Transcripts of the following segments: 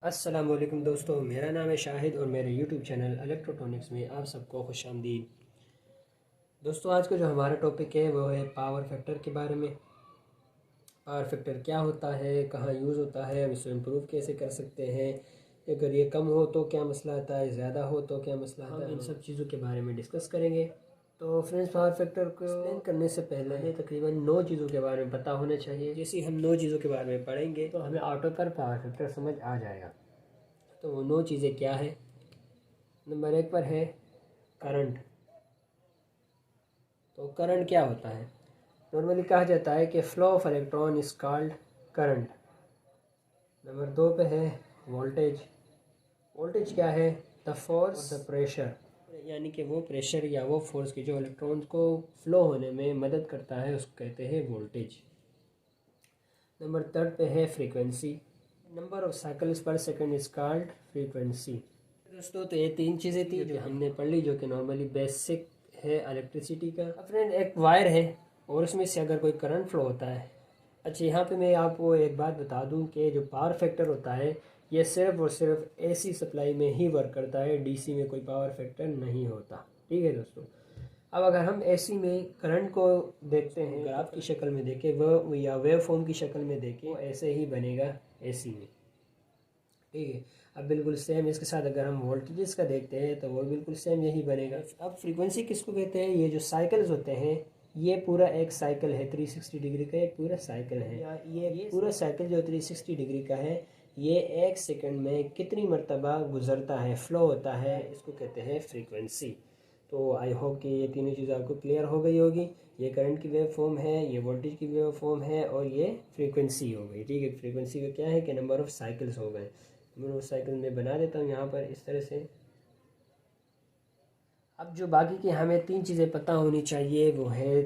अस्सलाम वालेकुम दोस्तों, मेरा नाम है शाहिद और मेरे यूट्यूब चैनल इलेक्ट्रोटॉनिक्स में आप सबको खुशामदीद। दोस्तों, आज का जो हमारा टॉपिक है वो है पावर फैक्टर के बारे में। पावर फैक्टर क्या होता है, कहाँ यूज़ होता है, हम इसको इम्प्रूव कैसे कर सकते हैं, अगर ये कम हो तो क्या मसला आता है, ज़्यादा हो तो क्या मसला आता है, इन सब चीज़ों के बारे में डिस्कस करेंगे। तो फ्रेंड्स, पावर फैक्टर को एक्सप्लेन करने से पहले हमें तकरीबन 9 चीज़ों के बारे में पता होना चाहिए। जैसे हम 9 चीज़ों के बारे में पढ़ेंगे तो हमें ऑटो पर पावर फैक्टर समझ आ जाएगा। तो वो 9 चीज़ें क्या है? नंबर 1 पर है करंट। तो करंट क्या होता है? नॉर्मली कहा जाता है कि flow of electron is called current. Number 2 पे है वोल्टेज। वोल्टेज क्या है? द फोर्स, द प्रेशर, यानी कि वो प्रेशर या वो फोर्स की जो इलेक्ट्रॉन को फ्लो होने में मदद करता है उसको कहते हैं वोल्टेज। नंबर 3 पे है फ्रीक्वेंसी। नंबर ऑफ साइकिल्स पर सेकंड इज कॉल्ड फ्रीक्वेंसी। दोस्तों, तो ये 3 चीज़ें थी जो हमने पढ़ ली, जो कि नॉर्मली बेसिक है इलेक्ट्रिसिटी का। अब फ्रेंड, एक वायर है और उसमें से अगर कोई करंट फ्लो होता है। अच्छा, यहाँ पे मैं आपको एक बात बता दूं कि जो पावर फैक्टर होता है ये सिर्फ और सिर्फ एसी सप्लाई में ही वर्क करता है, डीसी में कोई पावर फैक्टर नहीं होता। ठीक है दोस्तों। अब अगर हम एसी में करंट को देखते हैं, ग्राफ की शक्ल में देखें वो या वेव फॉर्म की शक्ल में देखें, वो ऐसे ही बनेगा एसी में। ठीक है। अब बिल्कुल सेम इसके साथ अगर हम वोल्टेजेस का देखते हैं तो वो बिल्कुल सेम यही बनेगा। अब फ्रीक्वेंसी किसको कहते हैं? ये जो साइकिल्स होते हैं, ये पूरा एक साइकिल है, 360 डिग्री का एक पूरा साइकिल है। ये पूरा साइकिल जो 360 डिग्री का है, ये एक सेकंड में कितनी मरतबा गुजरता है, फ्लो होता है, इसको कहते हैं फ्रीक्वेंसी। तो आई होप कि ये तीनों चीज़ें आपको क्लियर हो गई होगी। ये करंट की वेव फॉर्म है, ये वोल्टेज की वेव फॉर्म है और ये फ्रीक्वेंसी हो गई। ठीक है। फ्रीक्वेंसी का क्या है कि नंबर ऑफ साइकिल्स हो गए। नंबर ऑफ साइकिल में बना देता हूँ यहाँ पर इस तरह से। अब जो बाकी की हमें 3 चीज़ें पता होनी चाहिए वो है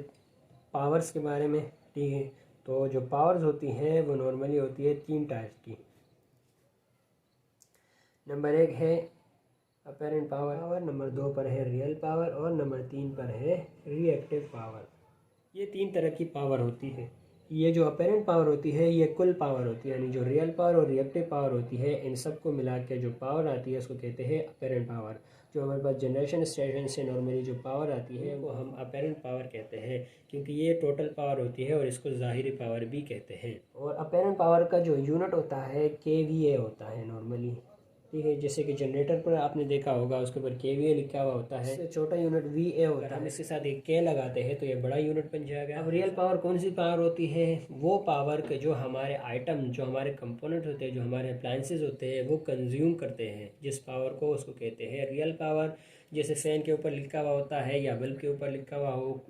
पावर्स के बारे में। ठीक है। तो जो पावर्स होती हैं वो नॉर्मली होती है 3 टाइप्स की। नंबर 1 है अपेरेंट पावर, नंबर 2 पर है रियल पावर और नंबर 3 पर है रिएक्टिव पावर। ये 3 तरह की पावर होती है। ये जो अपेरेंट पावर होती है ये कुल पावर होती है, यानी जो रियल पावर और रिएक्टिव पावर होती है इन सबको मिला के जो पावर आती है उसको कहते हैं अपेरेंट पावर। जो हमारे पास जनरेशन स्टेशन से नॉर्मली जो पावर आती है वो हम अपेरेंट पावर कहते हैं, क्योंकि ये टोटल पावर होती है और इसको ज़ाहिरी पावर भी कहते हैं। और अपेरेंट पावर का जो यूनिट होता है केवीए होता है नॉर्मली। ठीक है। जैसे कि जनरेटर पर आपने देखा होगा उसके ऊपर केवीए लिखा हुआ होता है, इससे छोटा यूनिट वीए होता है। हम इसके साथ एक के लगाते हैं तो ये बड़ा यूनिट बन जाएगा। अब रियल पावर कौन सी पावर होती है? वो पावर के जो हमारे आइटम, जो हमारे कंपोनेंट होते हैं, जो हमारे अप्लायंसेज होते हैं वो कंज्यूम करते हैं, जिस पावर को उसको कहते हैं रियल पावर। जैसे फैन के ऊपर लिखा हुआ होता है या बल्ब के ऊपर लिखा हुआ हो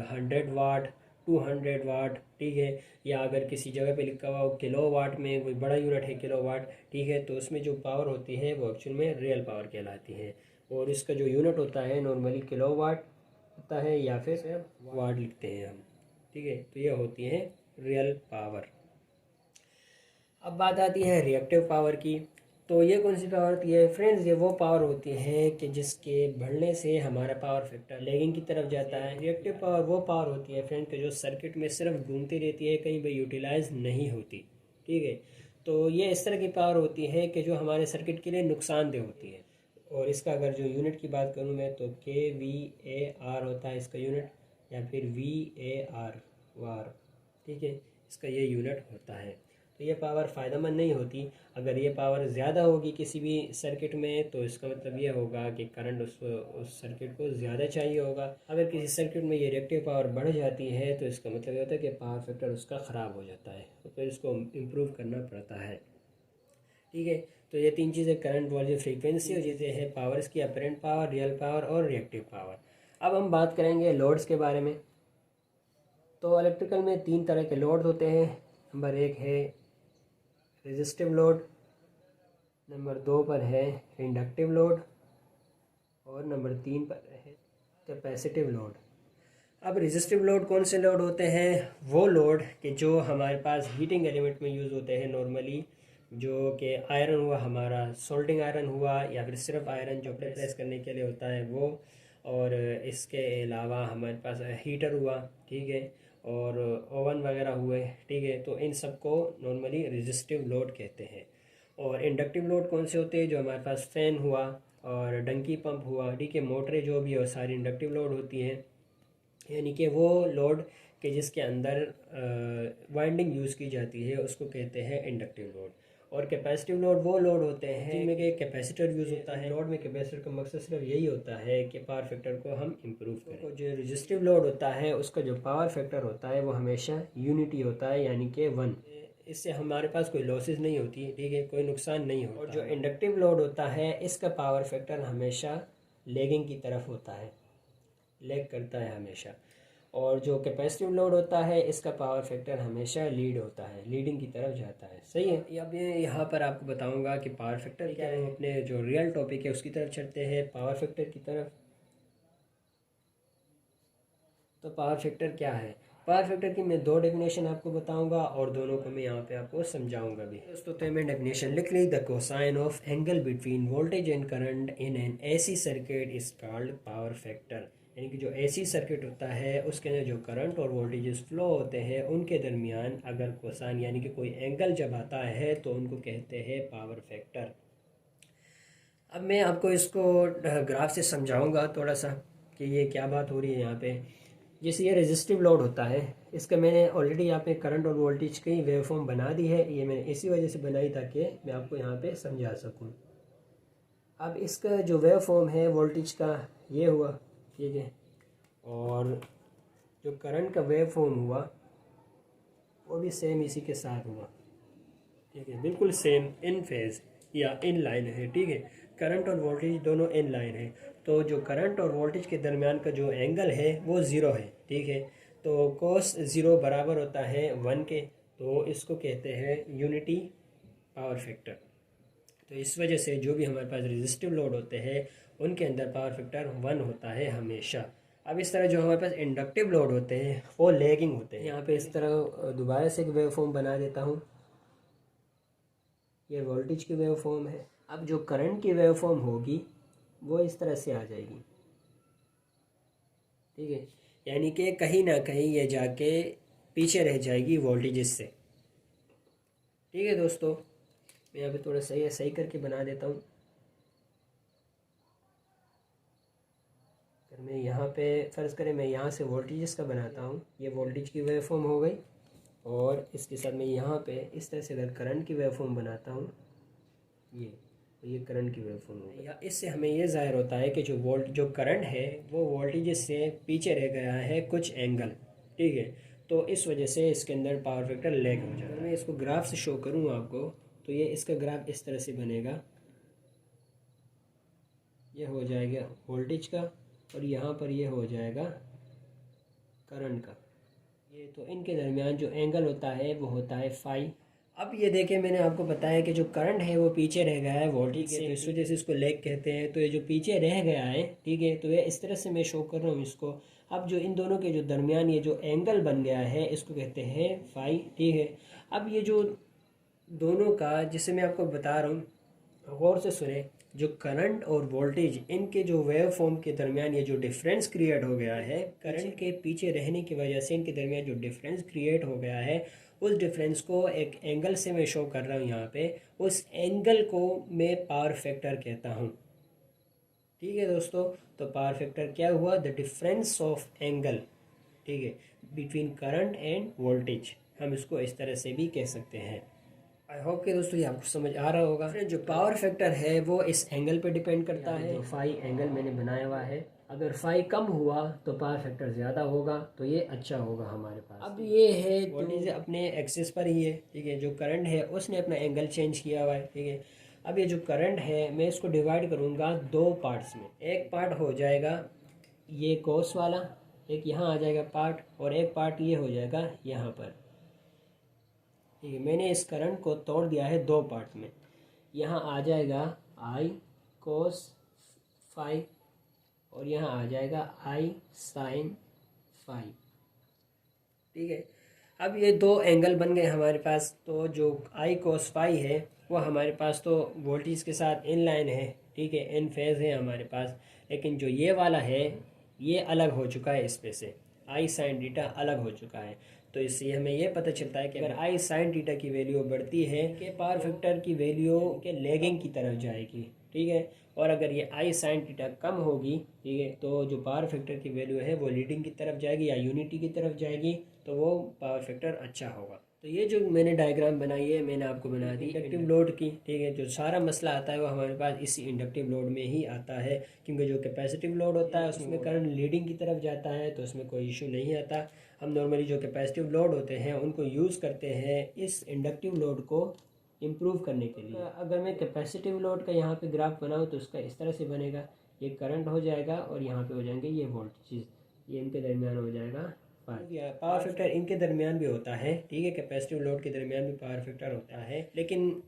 100 वाट, 200 वाट। ठीक है। या अगर किसी जगह पे लिखा हुआ हो किलो वाट में, कोई बड़ा यूनिट है किलो वाट। ठीक है। तो उसमें जो पावर होती है वो एक्चुअल में रियल पावर कहलाती है। और इसका जो यूनिट होता है नॉर्मली किलो वाट होता है या फिर वाट लिखते हैं हम। ठीक है। तो ये होती है रियल पावर। अब बात आती है रिएक्टिव पावर की। तो ये कौन सी पावर होती है फ्रेंड्स? ये वो पावर होती है कि जिसके बढ़ने से हमारा पावर फैक्टर लैगिंग की तरफ जाता है। रिएक्टिव पावर वो पावर होती है फ्रेंड्स कि जो सर्किट में सिर्फ घूमती रहती है, कहीं भी यूटिलाइज नहीं होती। ठीक है। तो ये इस तरह की पावर होती है कि जो हमारे सर्किट के लिए नुकसानदेह होती है। और इसका अगर जो यूनिट की बात करूँ मैं तो kVAR होता है इसका यूनिट, या फिर VAR वार। ठीक है। इसका ये यूनिट होता है। तो ये पावर फ़ायदेमंद नहीं होती। अगर ये पावर ज़्यादा होगी किसी भी सर्किट में तो इसका मतलब ये होगा कि करंट उस सर्किट को ज़्यादा चाहिए होगा। अगर किसी सर्किट में ये रिएक्टिव पावर बढ़ जाती है तो इसका मतलब ये होता है कि पावर फैक्टर उसका ख़राब हो जाता है, तो फिर इसको इम्प्रूव करना पड़ता है। ठीक है। तो ये 3 चीज़ें करंट, वोल्टेज, फ्रीक्वेंसी और चीज़ें हैं पावर्स की, अपेरेंट पावर, रियल पावर और रिएक्टिव पावर। अब हम बात करेंगे लोड्स के बारे में। तो इलेक्ट्रिकल में 3 तरह के लोड होते हैं। नंबर 1 है रेजिस्टिव लोड, नंबर 2 पर है इंडक्टिव लोड और नंबर 3 पर है कैपेसिटिव लोड। अब रेजिस्टिव लोड कौन से लोड होते हैं? वो लोड कि जो हमारे पास हीटिंग एलिमेंट में यूज़ होते हैं नॉर्मली, जो कि आयरन हुआ, हमारा सोल्डिंग आयरन हुआ, या फिर सिर्फ आयरन जो प्रेस करने के लिए होता है वो। और इसके अलावा हमारे पास हीटर हुआ। ठीक है। और ओवन वगैरह हुए। ठीक है। तो इन सब को नॉर्मली रेजिस्टिव लोड कहते हैं। और इंडक्टिव लोड कौन से होते हैं? जो हमारे पास फैन हुआ और डंकी पंप हुआ, ठीक है, मोटरें जो भी और सारी इंडक्टिव लोड होती हैं, यानी कि वो लोड के जिसके अंदर वाइंडिंग यूज़ की जाती है उसको कहते हैं इंडक्टिव लोड। और कैपेसिटिव लोड वो लोड होते हैं जिनमें कि कैपेसिटर यूज़ होता है। लोड में कैपेसिटर का मकसद सिर्फ यही होता है कि पावर फैक्टर को हम इम्प्रूव करें। तो जो रेजिस्टिव लोड होता है उसका जो पावर फैक्टर होता है वो हमेशा यूनिटी होता है, यानी कि 1। इससे हमारे पास कोई लॉसेस नहीं होती, ठीक है, कोई नुकसान नहीं होता। और जो इंडक्टिव लोड होता है इसका पावर फैक्टर हमेशा लैगिंग की तरफ होता है, लैग करता है हमेशा। और जो कैपेसिटिव लोड होता है इसका पावर फैक्टर हमेशा लीड होता है, लीडिंग की तरफ जाता है। सही है। अब ये यहाँ पर आपको बताऊंगा कि पावर फैक्टर क्या है। अपने जो रियल टॉपिक है उसकी तरफ चलते हैं, पावर फैक्टर की तरफ। तो पावर फैक्टर क्या है? पावर फैक्टर की मैं 2 डेफिनेशन आपको बताऊंगा और दोनों को मैं यहाँ पे आपको समझाऊंगा भी। दोस्तों तो मैं डेफिनेशन लिख ली। The cosine of angle between voltage and current in an AC circuit is called power factor. यानी कि जो एसी सर्किट होता है उसके अंदर जो करंट और वोल्टेजेस फ्लो होते हैं उनके दरमियान अगर कोसाइन यानी कि कोई एंगल जब आता है तो उनको कहते हैं पावर फैक्टर। अब मैं आपको इसको ग्राफ से समझाऊंगा थोड़ा सा कि ये क्या बात हो रही है यहाँ पे। जैसे ये रेजिस्टिव लोड होता है, इसका मैंने ऑलरेडी यहाँ पे करंट और वोल्टेज की वेवफॉर्म बना दी है। ये मैंने इसी वजह से बनाई ताकि मैं आपको यहाँ पे समझा सकूँ। अब इसका जो वेवफॉर्म है वोल्टेज का ये हुआ, ठीक है, और जो करंट का वेवफॉर्म हुआ वो भी सेम इसी के साथ हुआ, ठीक है, बिल्कुल सेम इन फेज या इन लाइन है, ठीक है। करंट और वोल्टेज दोनों इन लाइन है, तो जो करंट और वोल्टेज के दरमियान का जो एंगल है वो ज़ीरो है, ठीक है। तो कोस ज़ीरो बराबर होता है 1 के, तो इसको कहते हैं यूनिटी पावर फैक्टर। तो इस वजह से जो भी हमारे पास रेजिस्टिव लोड होते हैं उनके अंदर पावर फैक्टर 1 होता है हमेशा। अब इस तरह जो हमारे पास इंडक्टिव लोड होते हैं वो लैगिंग होते हैं। यहाँ पे इस तरह दोबारा से एक वेवफॉर्म बना देता हूँ। ये वोल्टेज की वेवफॉर्म है। अब जो करंट की वेवफॉर्म होगी वो इस तरह से आ जाएगी, ठीक है, यानी कि कहीं ना कहीं ये जाके पीछे रह जाएगी वोल्टेजेस से, ठीक है दोस्तों। मैं यहाँ पे थोड़ा सही करके बना देता हूँ। अगर मैं यहाँ पे फ़र्ज़ करें मैं यहाँ से वोल्टेजेस का बनाता हूँ, ये वोल्टेज की वेवफॉर्म हो गई, और इसके साथ मैं यहाँ पे इस तरह से अगर करंट की वेवफॉर्म बनाता हूँ, ये करंट की वेवफॉर्म है। या इससे हमें ये ज़ाहिर होता है कि जो करंट है वो वोल्टेज से पीछे रह गया है कुछ एंगल, ठीक है, तो इस वजह से इसके अंदर पावर फैक्टर लैग हो जाता है। मैं इसको ग्राफ से शो करूँ आपको, तो ये इसका ग्राफ इस तरह से बनेगा। ये हो जाएगा वोल्टेज का और यहाँ पर ये हो जाएगा करंट का। ये तो इनके दरमियान जो एंगल होता है वो होता है फाई। अब ये देखें, मैंने आपको बताया कि जो करंट है वो पीछे रह गया है वोल्टेज से, तो इस वजह से इसको लैग कहते हैं। तो ये जो पीछे रह गया है, ठीक है, तो ये इस तरह से मैं शो कर रहा हूँ इसको। अब जो इन दोनों के जो दरमियान ये जो एंगल बन गया है इसको कहते हैं फाई, ठीक है। अब ये जो दोनों का, जिसे मैं आपको बता रहा हूँ, गौर से सुने, जो करंट और वोल्टेज इनके जो वेव फॉर्म के दरमियान ये जो डिफरेंस क्रिएट हो गया है, करंट के पीछे रहने की वजह से इनके दरमियान जो डिफरेंस क्रिएट हो गया है, उस डिफरेंस को एक एंगल से मैं शो कर रहा हूँ यहाँ पे। उस एंगल को मैं पावर फैक्टर कहता हूँ, ठीक है दोस्तों। तो पावर फैक्टर क्या हुआ? द डिफरेंस ऑफ एंगल, ठीक है, बिटवीन करंट एंड वोल्टेज, हम इसको इस तरह से भी कह सकते हैं। आई होप कि दोस्तों ये आपको समझ आ रहा होगा। जो पावर फैक्टर है वो इस एंगल पे डिपेंड करता है। जो फाई एंगल मैंने बनाया हुआ है, अगर फाई कम हुआ तो पावर फैक्टर ज़्यादा होगा, तो ये अच्छा होगा हमारे पास। अब ये है वोल्टेज अपने एक्सिस पर ही है, ठीक है, जो करंट है उसने अपना एंगल चेंज किया हुआ है, ठीक है। अब ये जो करंट है मैं इसको डिवाइड करूँगा 2 पार्ट्स में। एक पार्ट हो जाएगा ये कोस वाला, एक यहाँ आ जाएगा पार्ट, और एक पार्ट ये हो जाएगा यहाँ पर, ठीक है। मैंने इस करंट को तोड़ दिया है 2 पार्ट में। यहाँ आ जाएगा आई कोस फाई और यहाँ आ जाएगा आई साइन फाई, ठीक है। अब ये 2 एंगल बन गए हमारे पास। तो जो आई कोस फाई है वो हमारे पास तो वोल्टेज के साथ इन लाइन है, ठीक है, इन फेज है हमारे पास। लेकिन जो ये वाला है ये अलग हो चुका है, इस पे से आई साइन डीटा अलग हो चुका है। तो इससे हमें यह पता चलता है कि अगर आई साइन थीटा की वैल्यू बढ़ती है कि पावर फैक्टर की वैल्यू के लैगिंग की तरफ जाएगी, ठीक है। और अगर ये आई साइन थीटा कम होगी, ठीक है, तो जो पावर फैक्टर की वैल्यू है वो लीडिंग की तरफ जाएगी या यूनिटी की तरफ जाएगी, तो वो पावर फैक्टर अच्छा होगा। तो ये जो मैंने डायग्राम बनाई है मैंने आपको बना दी इंडक्टिव लोड की, ठीक है। जो सारा मसला आता है वो हमारे पास इसी इंडक्टिव लोड में ही आता है, क्योंकि जो कैपेसिटिव लोड होता है उसमें करंट लीडिंग की तरफ जाता है, तो उसमें कोई इशू नहीं आता। हम नॉर्मली जो कैपेसिटिव लोड होते हैं उनको यूज़ करते हैं इस इंडक्टिव लोड को इम्प्रूव करने के लिए। अगर मैं कैपेसिटिव लोड का यहाँ पे ग्राफ बनाऊँ तो उसका इस तरह से बनेगा, ये करंट हो जाएगा और यहाँ पे हो जाएंगे ये वोल्टेज, ये इनके दरमियान हो जाएगा पावर फैक्टर इनके दरमियान भी होता है, ठीक है। कैपेसिटिव लोड के दरमियान भी पावर फैक्टर होता है, लेकिन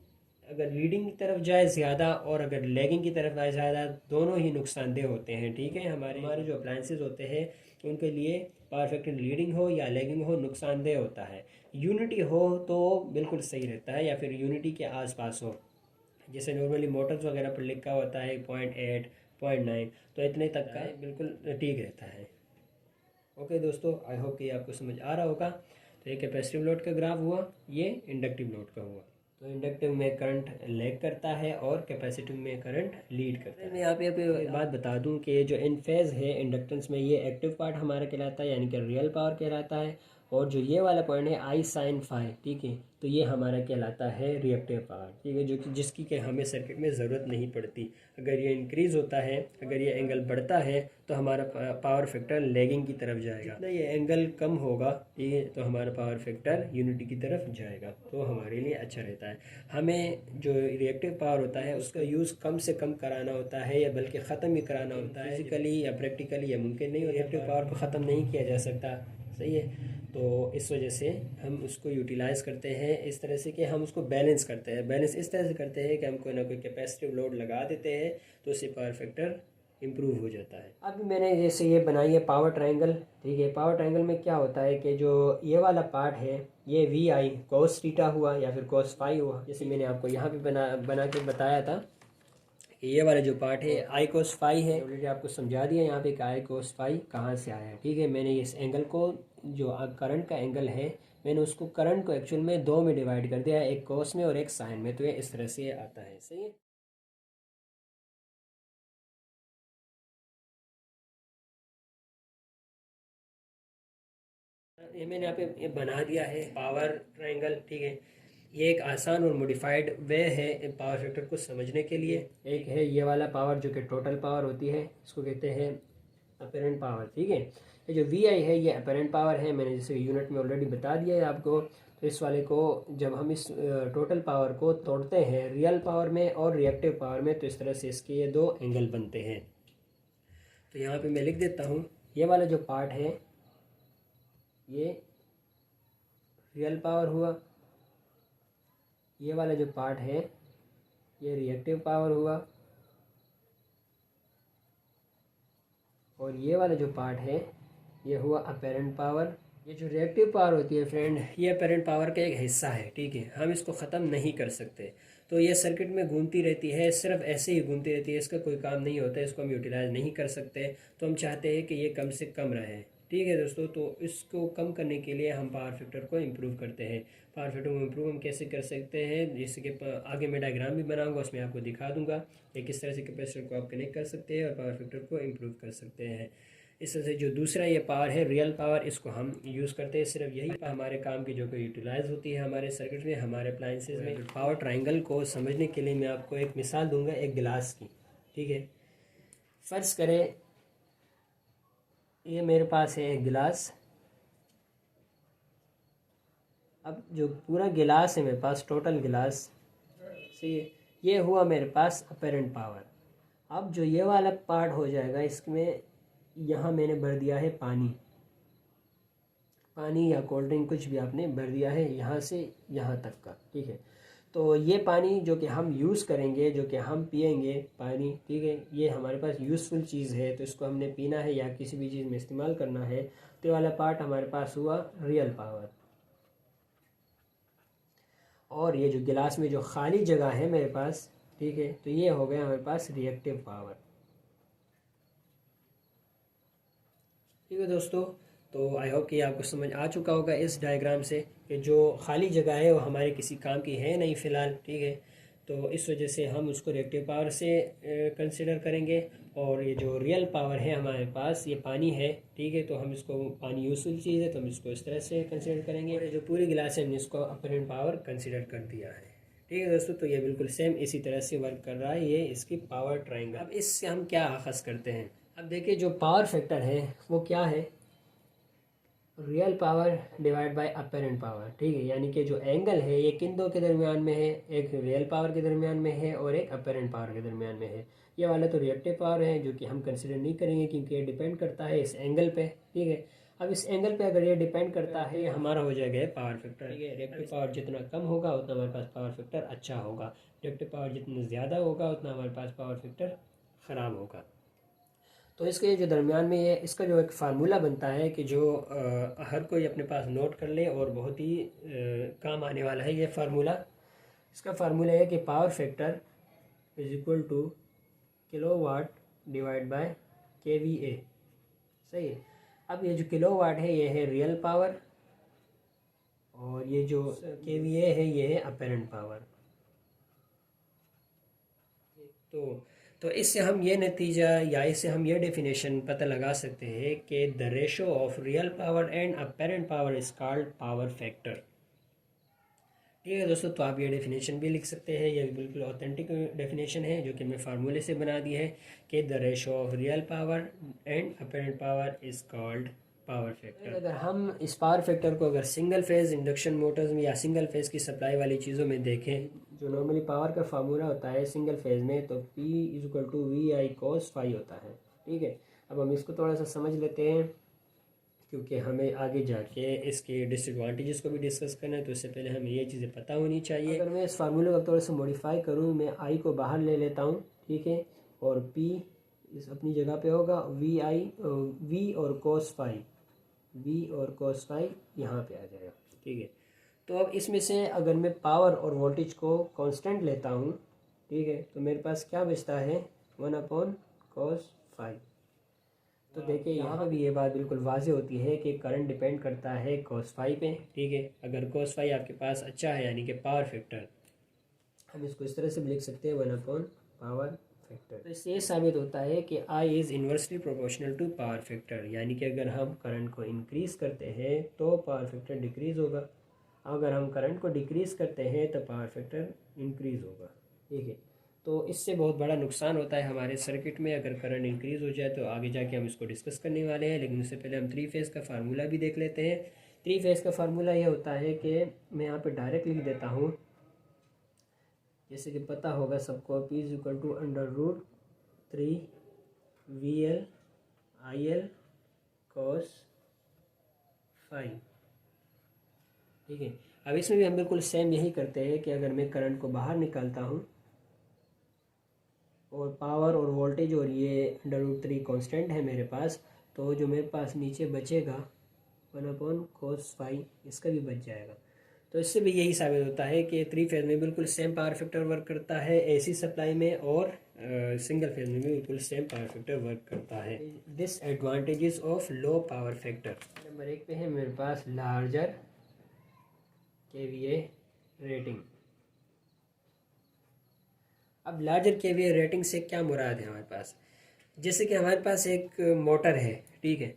अगर लीडिंग की तरफ जाए ज़्यादा और अगर लैगिंग की तरफ जाए ज़्यादा, दोनों ही नुकसानदेह होते हैं, ठीक है। हमारे जो अप्लायंसेस होते हैं उनके लिए पावर फैक्टर लीडिंग हो या लैगिंग हो नुकसानदेह होता है। यूनिटी हो तो बिल्कुल सही रहता है, या फिर यूनिटी के आसपास हो, जैसे नॉर्मली मोटर्स वगैरह पर लिखा होता है 0.8 0.9, तो इतने तक का बिल्कुल ठीक रहता है। ओके दोस्तों, आई होप कि आपको समझ आ रहा होगा। तो ये कैपेसिटिव लोड का ग्राफ हुआ, ये इंडक्टिव लोड का हुआ। तो इंडक्टिव में करंट लैग करता है और कैपेसिटिव में करंट लीड करता है। मैं यहाँ पे एक बात बता दूँ कि जो इन फेज़ है इंडक्टेंस में, ये एक्टिव पार्ट हमारा कहलाता है, यानी कि रियल पावर कहलाता है। और जो ये वाला पॉइंट है आई साइन फाई, ठीक है, तो ये हमारा कहलाता है रिएक्टिव पावर, ठीक है, जो कि जिसकी कि हमें सर्किट में ज़रूरत नहीं पड़ती। अगर ये इंक्रीज़ होता है, अगर ये एंगल बढ़ता है, तो हमारा पावर फैक्टर लैगिंग की तरफ जाएगा। जितना ये एंगल कम होगा, ठीक है, तो हमारा पावर फैक्टर यूनिटी की तरफ जाएगा, तो हमारे लिए अच्छा रहता है। हमें जो रिएक्टिव पावर होता है उसका यूज़ कम से कम कराना होता है, या बल्कि ख़त्म ही कराना होता है। फिजिकली या प्रैक्टिकली या मुमकिन नहीं, रिएक्टिव पावर को ख़त्म नहीं किया जा सकता, सही है। तो इस वजह से हम उसको यूटिलाइज़ करते हैं इस तरह से कि हम उसको बैलेंस करते हैं। बैलेंस इस तरह से करते हैं कि हम कोई ना कोई कैपेसिटिव लोड लगा देते हैं, तो उससे पावर फैक्टर इम्प्रूव हो जाता है। अब मैंने जैसे ये बनाई है पावर ट्रायंगल, ठीक है। पावर ट्रायंगल में क्या होता है कि जो ये वाला पार्ट है ये वी आई कोस थीटा हुआ या फिर कोस फाई हुआ, जैसे मैंने आपको यहाँ पे बना के बताया था। ये वाला जो पार्ट है आई कोस फाई है, ऑलरेडी आपको समझा दिया यहाँ पे कि आई कोस फाई कहाँ से आया है, ठीक है। मैंने इस एंगल को, जो करंट का एंगल है, मैंने उसको करंट को एक्चुअल में दो में डिवाइड कर दिया है, एक कोस में और एक साइन में, तो ये इस तरह से आता है, सही है। ये मैंने यहाँ पे ये बना दिया है पावर ट्रायंगल, ठीक है। ये एक आसान और मॉडिफाइड वे है पावर फैक्टर को समझने के लिए। एक है ये वाला पावर जो कि टोटल पावर होती है, इसको कहते हैं अपरेंट पावर, ठीक है। ये जो वी आई है ये अपरेंट पावर है, मैंने जैसे यूनिट में ऑलरेडी बता दिया है आपको। तो इस वाले को जब हम इस टोटल पावर को तोड़ते हैं रियल पावर में और रिएक्टिव पावर में, तो इस तरह से इसके ये दो एंगल बनते हैं। तो यहाँ पे मैं लिख देता हूँ, ये वाला जो पार्ट है ये रियल पावर हुआ, ये वाला जो पार्ट है ये रिएक्टिव पावर हुआ, और ये वाला जो पार्ट है ये हुआ अपेरेंट पावर। ये जो रिएक्टिव पावर होती है फ्रेंड, ये अपेरेंट पावर का एक हिस्सा है, ठीक है। हम इसको ख़त्म नहीं कर सकते, तो ये सर्किट में घूमती रहती है, सिर्फ ऐसे ही घूमती रहती है, इसका कोई काम नहीं होता है, इसको हम यूटिलाइज नहीं कर सकते। तो हम चाहते हैं कि ये कम से कम रहे, ठीक है दोस्तों। तो इसको कम करने के लिए हम पावर फैक्टर को इम्प्रूव करते हैं। पावर फैक्टर को इम्प्रूव हम कैसे कर सकते हैं, जैसे कि आगे मैं डायग्राम भी बनाऊंगा, उसमें आपको दिखा दूंगा कि किस तरह से कैपेसिटर को आप कनेक्ट कर सकते हैं और पावर फैक्टर को इम्प्रूव कर सकते हैं। इस तरह से जो दूसरा ये पावर है रियल पावर, इसको हम यूज़ करते हैं सिर्फ यही हमारे काम की जो कि यूटिलाइज होती है हमारे सर्किट में, हमारे अप्लायंसेज में। पावर ट्रायंगल को समझने के लिए मैं आपको एक मिसाल दूंगा एक गिलास की, ठीक है। फ़र्ज़ करें ये मेरे पास है एक गिलास, अब जो पूरा गिलास है मेरे पास, टोटल गिलास, सही है, ये हुआ मेरे पास अपेरेंट पावर। अब जो ये वाला पार्ट हो जाएगा, इसमें यहाँ मैंने भर दिया है पानी, पानी या कोल्ड ड्रिंक कुछ भी आपने भर दिया है यहाँ से यहाँ तक का, ठीक है। तो ये पानी जो कि हम यूज़ करेंगे, जो कि हम पिएंगे पानी, ठीक है, ये हमारे पास यूज़फुल चीज़ है, तो इसको हमने पीना है या किसी भी चीज़ में इस्तेमाल करना है। तो ये वाला पार्ट हमारे पास हुआ रियल पावर। और ये जो गिलास में जो खाली जगह है मेरे पास, ठीक है, तो ये हो गया हमारे पास रिएक्टिव पावर, ठीक है दोस्तों। तो आई होप कि आपको समझ आ चुका होगा इस डायग्राम से कि जो खाली जगह है वो हमारे किसी काम की है नहीं फ़िलहाल, ठीक है। तो इस वजह से हम उसको रिएक्टिव पावर से कंसिडर करेंगे। और ये जो रियल पावर है हमारे पास, ये पानी है, ठीक है। तो हम इसको, पानी यूजफुल चीज़ है तो हम इसको इस तरह से कंसिडर करेंगे। और ये जो पूरी गिलास है हमने इसको अपरेंट पावर कंसिडर कर दिया है, ठीक है दोस्तों। तो ये बिल्कुल सेम इसी तरह से वर्क कर रहा है, ये इसकी पावर ट्रायंगल। अब इससे हम क्या अखज़ करते हैं, अब देखिए जो पावर फैक्टर है वो क्या है, real power divide by apparent power, ठीक है। यानी कि जो एंगल है ये किन दो के दरमियान में है, एक रियल पावर के दरमियान में है और एक अपेरेंट पावर के दरमियान में है। ये वाला तो रिएक्टिव पावर है जो कि हम कंसिडर नहीं करेंगे क्योंकि ये डिपेंड करता है इस एंगल पे, ठीक है। अब इस एंगल पे अगर ये डिपेंड करता है, ये हमारा हो जाएगा पावर फैक्टर, ठीक है। रिएक्टिव पावर जितना कम होगा उतना हमारे पास पावर फैक्टर अच्छा होगा, रिएक्टिव पावर जितना ज़्यादा होगा उतना हमारे पास पावर फैक्टर ख़राब होगा। तो इसके जो दरमियान में ये इसका जो एक फार्मूला बनता है कि जो हर कोई अपने पास नोट कर ले और बहुत ही काम आने वाला है ये फार्मूला। इसका फार्मूला है कि power factor is equal to kilowatt divide by KVA, सही है। अब ये जो किलोवाट है ये है रियल पावर और ये जो केवीए है ये है अपेरेंट पावर। तो इससे हम ये नतीजा या इससे हम ये डेफिनेशन पता लगा सकते हैं कि the ratio of real power and apparent power is called power factor, ठीक है दोस्तों। तो आप ये डेफिनेशन भी लिख सकते हैं, ये बिल्कुल ऑथेंटिक डेफिनेशन है जो कि मैं फार्मूले से बना दी है कि the ratio of real power and apparent power is called power factor. अगर हम इस पावर फैक्टर को अगर सिंगल फेज इंडक्शन मोटर्स में या सिंगल फेज की सप्लाई वाली चीज़ों में देखें, जो नॉर्मली पावर का फार्मूला होता है सिंगल फेज में, तो P is equal to V I cos phi होता है, ठीक है। अब हम इसको थोड़ा सा समझ लेते हैं क्योंकि हमें आगे जाके इसके डिसएडवांटेजेस को भी डिस्कस करना है, तो इससे पहले हमें ये चीज़ें पता होनी चाहिए। अगर मैं इस फार्मूले को थोड़ा सा मॉडिफाई करूँ, मैं आई को बाहर ले लेता हूँ, ठीक है, और P इस अपनी जगह पे होगा, वी और कोस फाई, वी और कोस फाई यहाँ पे आ जाएगा, ठीक है। तो अब इसमें से अगर मैं पावर और वोल्टेज को कांस्टेंट लेता हूँ, ठीक है, तो मेरे पास क्या बचता है 1/cos फाई। तो देखिए यहाँ पर भी ये बात बिल्कुल वाज़े होती है कि करंट डिपेंड करता है cos फाई पे, ठीक है। अगर cos फाई आपके पास अच्छा है यानी कि पावर फैक्टर, हम इसको इस तरह से भी लिख सकते हैं 1/पावर फैक्टर। तो इससे ये साबित होता है कि I is inversely proportional to power factor, यानी कि अगर हम करंट को इंक्रीज़ करते हैं तो पावर फैक्टर डिक्रीज़ होगा, अगर हम करंट को डिक्रीज़ करते हैं तो पावर फैक्टर इंक्रीज़ होगा, ठीक है। तो इससे बहुत बड़ा नुकसान होता है हमारे सर्किट में अगर करंट इंक्रीज़ हो जाए, तो आगे जाके हम इसको डिस्कस करने वाले हैं। लेकिन उससे पहले हम थ्री फेज़ का फार्मूला भी देख लेते हैं। थ्री फेज़ का फार्मूला ये होता है कि मैं यहाँ पे डायरेक्ट लिख देता हूँ, जैसे कि पता होगा सबको, P is equal to √3 VL IL cos phi, ठीक है। अब इसमें भी हम बिल्कुल सेम यही करते हैं कि अगर मैं करंट को बाहर निकालता हूँ और पावर और वोल्टेज और ये √3 कांस्टेंट है मेरे पास, तो जो मेरे पास नीचे बचेगा 1/cos फाई, इसका भी बच जाएगा। तो इससे भी यही साबित होता है कि थ्री फेज में बिल्कुल सेम पावर फैक्टर वर्क करता है एसी सप्लाई में, और सिंगल फेज में भी बिल्कुल सेम पावर फैक्टर वर्क करता है। Disadvantages of low power factor, number 1 पे है मेरे पास लार्जर केवीए रेटिंग। अब लार्जर केवीए रेटिंग से क्या मुराद है हमारे पास, जैसे कि हमारे पास एक मोटर है, ठीक है,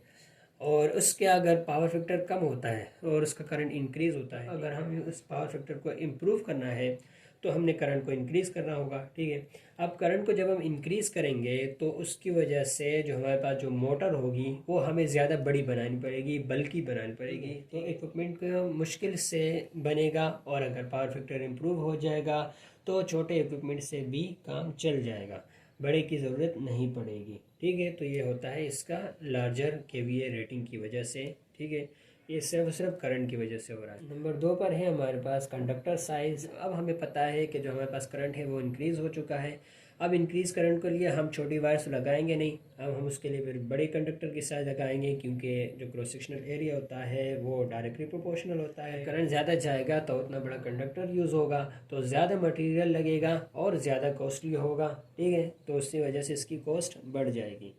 और उसके अगर पावर फैक्टर कम होता है और उसका करंट इंक्रीज़ होता है, अगर हमें उस पावर फैक्टर को इम्प्रूव करना है तो हमने करंट को इंक्रीज़ करना होगा, ठीक है। अब करंट को जब हम इंक्रीज़ करेंगे तो उसकी वजह से जो हमारे पास जो मोटर होगी वो हमें ज़्यादा बड़ी बनानी पड़ेगी, बल्कि बनानी पड़ेगी, तो इक्विपमेंट का मुश्किल से बनेगा। और अगर पावर फैक्टर इम्प्रूव हो जाएगा तो छोटे इक्विपमेंट से भी काम चल जाएगा, बड़े की ज़रूरत नहीं पड़ेगी, ठीक है। तो ये होता है इसका लार्जर केवीए रेटिंग की वजह से, ठीक है। ये सिर्फ करंट की वजह से हो रहा है। नंबर 2 पर है हमारे पास कंडक्टर साइज़। अब हमें पता है कि जो हमारे पास करंट है वो इंक्रीज़ हो चुका है। अब इंक्रीज़ करंट के लिए हम छोटी वायर्स तो लगाएंगे नहीं, अब हम उसके लिए फिर बड़े कंडक्टर की साइज़ लगाएंगे, क्योंकि जो क्रॉस सेक्शनल एरिया होता है वो डायरेक्टली प्रोपोर्शनल होता है। करंट ज़्यादा जाएगा तो उतना बड़ा कंडक्टर यूज़ होगा, तो ज़्यादा मटेरियल लगेगा और ज़्यादा कॉस्टली होगा, ठीक है। तो उसकी वजह से इसकी कॉस्ट बढ़ जाएगी।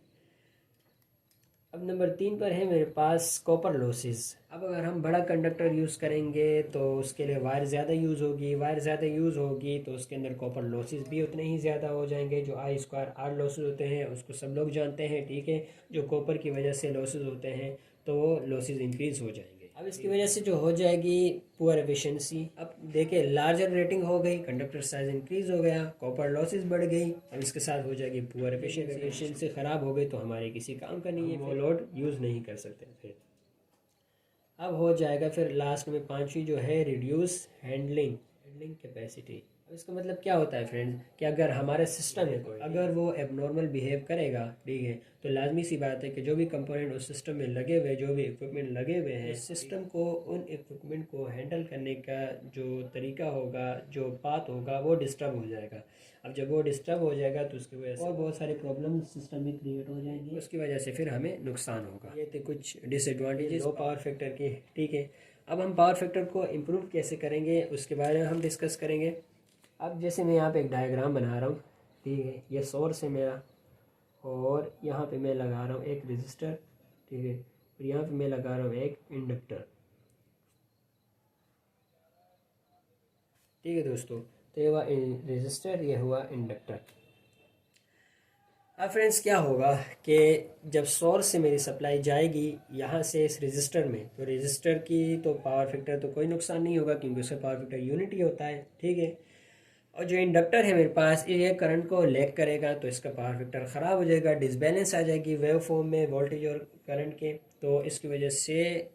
अब नंबर 3 पर है मेरे पास कॉपर लॉसेस। अब अगर हम बड़ा कंडक्टर यूज़ करेंगे तो उसके लिए वायर ज़्यादा यूज़ होगी, वायर ज़्यादा यूज़ होगी तो उसके अंदर कॉपर लॉसेस भी उतने ही ज़्यादा हो जाएंगे। जो आई स्क्वायर आर लॉसेस होते हैं उसको सब लोग जानते हैं, ठीक है। जो कॉपर की वजह से लॉसेस होते हैं तो वो लॉसेस इंक्रीज़ हो जाएंगे। अब इसकी वजह से जो हो जाएगी पुअर एफिशिएंसी। अब देखिए लार्जर रेटिंग हो गई, कंडक्टर साइज इंक्रीज हो गया, कॉपर लॉसेस बढ़ गई, अब इसके साथ हो जाएगी पुअर एफिशिएंसी ख़राब हो गई तो हमारे किसी काम का नहीं है, वो लोड यूज़ नहीं कर सकते। फिर अब हो जाएगा फिर लास्ट में पांचवी जो है रिड्यूस हैंडलिंग कैपेसिटी। अब इसका मतलब क्या होता है फ्रेंड्स कि अगर हमारा सिस्टम है कोई, अगर वो एबनॉर्मल बिहेव करेगा, ठीक है, तो लाजमी सी बात है कि जो भी कंपोनेंट उस सिस्टम में लगे हुए, जो भी इक्विपमेंट लगे हुए हैं, सिस्टम को उन इक्विपमेंट को हैंडल करने का जो तरीका होगा, जो पाथ होगा, वो डिस्टर्ब हो जाएगा। अब जब वो डिस्टर्ब हो जाएगा तो उसकी वजह से और बहुत सारे प्रॉब्लम सिस्टम में क्रिएट हो जाएंगी, उसकी वजह से फिर हमें नुकसान होगा। ये थे कुछ डिसएडवांटेजेस लो पावर फैक्टर के, ठीक है। अब हम पावर फैक्टर को इम्प्रूव कैसे करेंगे उसके बारे में हम डिस्कस करेंगे। अब जैसे मैं यहाँ पे एक डायग्राम बना रहा हूँ, ठीक है, ये सोर्स है मेरा और यहाँ पे मैं लगा रहा हूँ एक रेजिस्टर, ठीक है, और यहाँ पे मैं लगा रहा हूँ एक इंडक्टर, ठीक है दोस्तों। तो ये हुआ रेजिस्टर, ये हुआ इंडक्टर। अब फ्रेंड्स क्या होगा कि जब सोर्स से मेरी सप्लाई जाएगी यहाँ से इस रेजिस्टर में, तो रेजिस्टर की तो पावर फैक्टर तो कोई नुकसान नहीं होगा क्योंकि उसका पावर फैक्टर यूनिट ही होता है, ठीक है। और जो इंडक्टर है मेरे पास, ये करंट को लैग करेगा तो इसका पावर फैक्टर ख़राब हो जाएगा, डिसबैलेंस आ जाएगी वेव फॉर्म में वोल्टेज और करंट के। तो इसकी वजह से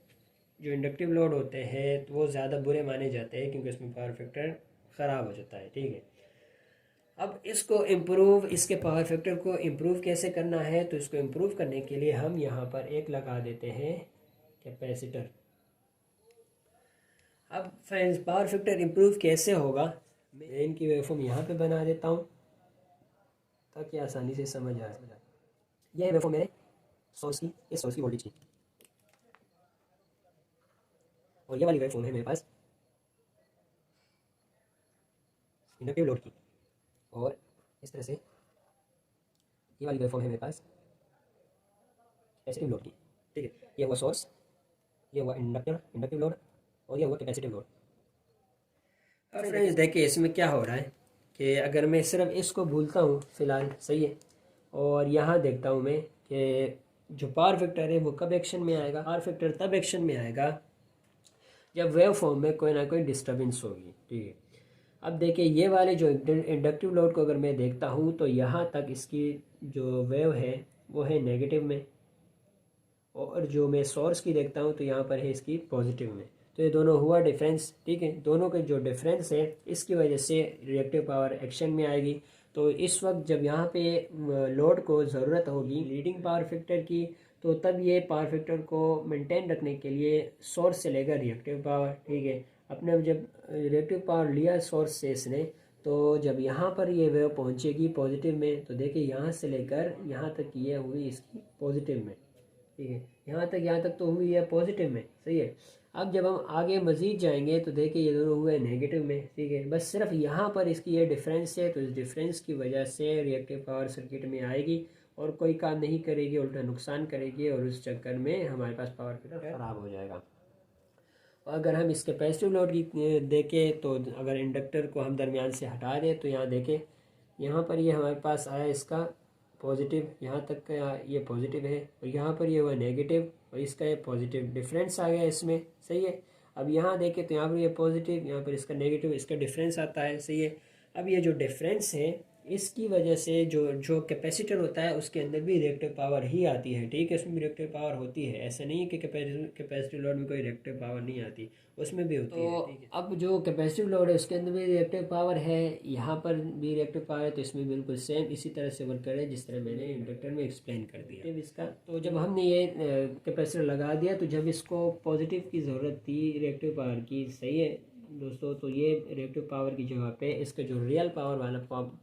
जो इंडक्टिव लोड होते हैं तो वो ज़्यादा बुरे माने जाते हैं क्योंकि इसमें पावर फैक्टर ख़राब हो जाता है, ठीक है। अब इसको इम्प्रूव, इसके पावर फैक्टर को इम्प्रूव कैसे करना है, तो इसको इम्प्रूव करने के लिए हम यहाँ पर एक लगा देते हैं कैपेसिटर। अब फ्रेंड्स पावर फैक्टर इम्प्रूव कैसे होगा, मैं इनकी वेवफॉर्म यहाँ पे बना देता हूँ ताकि आसानी से समझ आ जाए। यह वेवफॉर्म मेरे सोर्स की, इस सोर्स की वोल्टेज की, और ये वाली वेवफॉर्म है मेरे पास इंडक्टिव लोड की, और इस तरह से ये वाली वेवफॉर्म है मेरे पास कैपेसिटिव लोड की, ठीक है। ये हुआ सोर्स, ये हुआ इंडक्टिव लोड, और ये हुआ कैपेसिटिव लोड। अब फ्रेंड्स देखिए इसमें क्या हो रहा है कि अगर मैं सिर्फ इसको भूलता हूँ फ़िलहाल, सही है, और यहाँ देखता हूँ मैं कि जो पावर फैक्टर है वो कब एक्शन में आएगा। पावर फैक्टर तब एक्शन में आएगा जब वेव फॉर्म में कोई ना कोई डिस्टर्बेंस होगी, ठीक है। अब देखिए ये वाले जो इंडक्टिव लोड को अगर मैं देखता हूँ तो यहाँ तक इसकी जो वेव है वो है नेगेटिव में, और जो मैं सोर्स की देखता हूँ तो यहाँ पर है इसकी पॉजिटिव में। तो ये दोनों हुआ डिफरेंस, ठीक है। दोनों के जो डिफरेंस है इसकी वजह से रिएक्टिव पावर एक्शन में आएगी। तो इस वक्त जब यहाँ पे लोड को ज़रूरत होगी लीडिंग पावर फैक्टर की, तो तब ये पावर फैक्टर को मेंटेन रखने के लिए सोर्स से लेकर रिएक्टिव पावर, ठीक है, अपने जब रिएक्टिव पावर लिया सोर्स से इसने, तो जब यहाँ पर ये वेव पहुँचेगी पॉजिटिव में, तो देखिए यहाँ से लेकर यहाँ तक ये हुई इसकी पॉजिटिव में, ठीक है। यहाँ तक तो हुई है पॉजिटिव में, सही है। अब जब हम आगे मज़ीद जाएंगे तो देखिए ये दोनों हुए नेगेटिव में, ठीक है। बस सिर्फ यहाँ पर इसकी ये डिफरेंस है, तो इस डिफरेंस की वजह से रिएक्टिव पावर सर्किट में आएगी और कोई काम नहीं करेगी, उल्टा नुकसान करेगी, और उस चक्कर में हमारे पास पावर फैक्टर ख़राब हो जाएगा। और अगर हम इस कैपेसिटिव लोड की देखें तो अगर इंडक्टर को हम दरमियान से हटा दें तो यहाँ देखें, यहाँ पर ये हमारे पास आया इसका पॉजिटिव, यहाँ तक का ये पॉजिटिव है, और यहाँ पर ये हुआ नेगेटिव और इसका ये पॉजिटिव, डिफरेंस आ गया इसमें, सही है। अब यहाँ देखें तो यहाँ पर ये पॉजिटिव, यहाँ पर इसका नेगेटिव, इसका डिफरेंस आता है, सही है। अब ये जो डिफरेंस है इसकी वजह से जो कैपेसिटर होता है उसके अंदर भी रिएक्टिव पावर ही आती है, ठीक है। उसमें भी रिएक्टिव पावर होती है, ऐसा नहीं है कि कैपेसिटिव लोड में कोई रिएक्टिव पावर नहीं आती, उसमें भी होती है, ठीक है। अब जो कैपेसिटिव लोड है उसके अंदर भी रिएक्टिव पावर है, यहाँ पर भी रिएक्टिव पावर है, तो इसमें बिल्कुल सेम इसी तरह से वर्क करे जिस तरह मैंने इंडक्टर में एक्सप्लेन कर दिया इसका। तो जब हमने ये कैपेसिटर लगा दिया तो जब इसको पॉजिटिव की ज़रूरत थी रिएक्टिव पावर की, सही है दोस्तों, तो ये रिएक्टिव पावर की जगह पे इसका जो रियल पावर वाला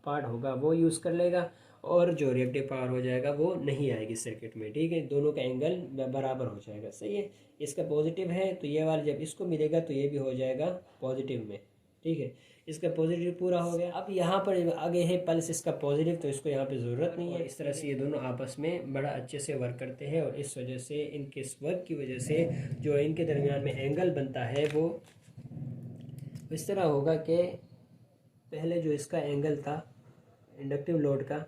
पार्ट होगा वो यूज़ कर लेगा, और जो रिएक्टिव पावर हो जाएगा वो नहीं आएगी सर्किट में, ठीक है। दोनों का एंगल बराबर हो जाएगा, सही है। इसका पॉजिटिव है तो ये वाला जब इसको मिलेगा तो ये भी हो जाएगा पॉजिटिव में, ठीक है। इसका पॉजिटिव पूरा हो गया। अब यहाँ पर आगे है पल्स इसका पॉजिटिव, तो इसको यहाँ पे ज़रूरत नहीं है। इस तरह से ये दोनों आपस में बड़ा अच्छे से वर्क करते हैं और इस वजह से इनके वर्क की वजह से जो इनके दरमियान में एंगल बनता है वो इस तरह होगा कि पहले जो इसका एंगल था इंडक्टिव लोड का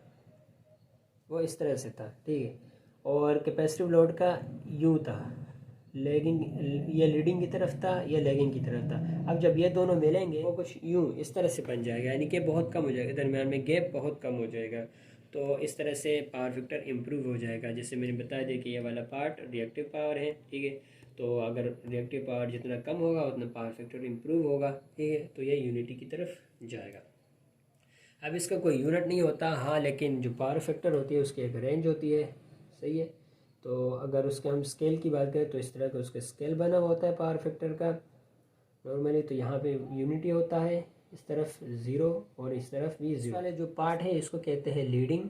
वो इस तरह से था, ठीक है, और कैपेसिटिव लोड का यूँ था, लेगिंग, ये लीडिंग की तरफ था, ये लेगिंग की तरफ था। अब जब ये दोनों मिलेंगे वो कुछ यूँ इस तरह से बन जाएगा, यानी कि बहुत कम हो जाएगा, दरमियान में गैप बहुत कम हो जाएगा। तो इस तरह से पावर फैक्टर इम्प्रूव हो जाएगा। जैसे मैंने बताया दिया कि ये वाला पार्ट रिएक्टिव पावर है, ठीक है, तो अगर रिएक्टिव पावर जितना कम होगा उतना पावर फैक्टर इम्प्रूव होगा, ठीक है, तो ये यूनिटी की तरफ जाएगा। अब इसका कोई यूनिट नहीं होता, हाँ, लेकिन जो पावर फैक्टर होती है उसकी एक रेंज होती है, सही है। तो अगर उसके हम स्केल की बात करें तो इस तरह का उसका स्केल बना होता है पावर फैक्टर का नॉर्मली। तो यहाँ पे यूनिटी होता है, इस तरफ 0 और इस तरफ भी 0। वाले जो पार्ट है इसको कहते हैं लीडिंग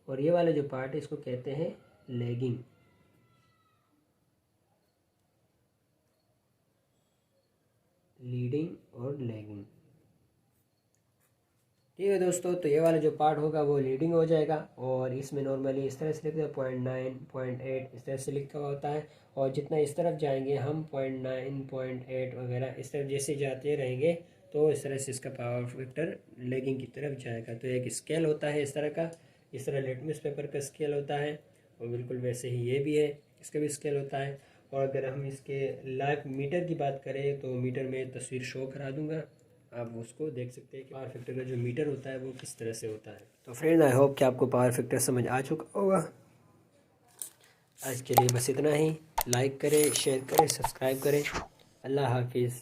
और ये वाला जो पार्ट है इसको कहते हैं लैगिंग। लीडिंग और लैगिंग, ठीक है दोस्तों। तो ये वाला जो पार्ट होगा वो लीडिंग हो जाएगा और इसमें नॉर्मली इस तरह से लिखते हैं 0.9, 0.8 इस तरह से लिखा हुआ होता है। और जितना इस तरफ जाएंगे हम 0.9, 0.8 वगैरह इस तरफ जैसे जाते रहेंगे तो इस तरह से इसका पावर फैक्टर लेगिंग की तरफ जाएगा। तो एक स्केल होता है इस तरह का, इस तरह लिटमस पेपर का स्केल होता है और बिल्कुल वैसे ही ये भी है, इसका भी स्केल होता है। और अगर हम इसके लाइव मीटर की बात करें तो मीटर में तस्वीर शो करा दूँगा, आप उसको देख सकते हैं कि पावर फैक्टर का जो मीटर होता है वो किस तरह से होता है। तो फ्रेंड, आई होप कि आपको पावर फैक्टर समझ आ चुका होगा। आज के लिए बस इतना ही। लाइक करें, शेयर करें, सब्सक्राइब करें। अल्लाह हाफिज़।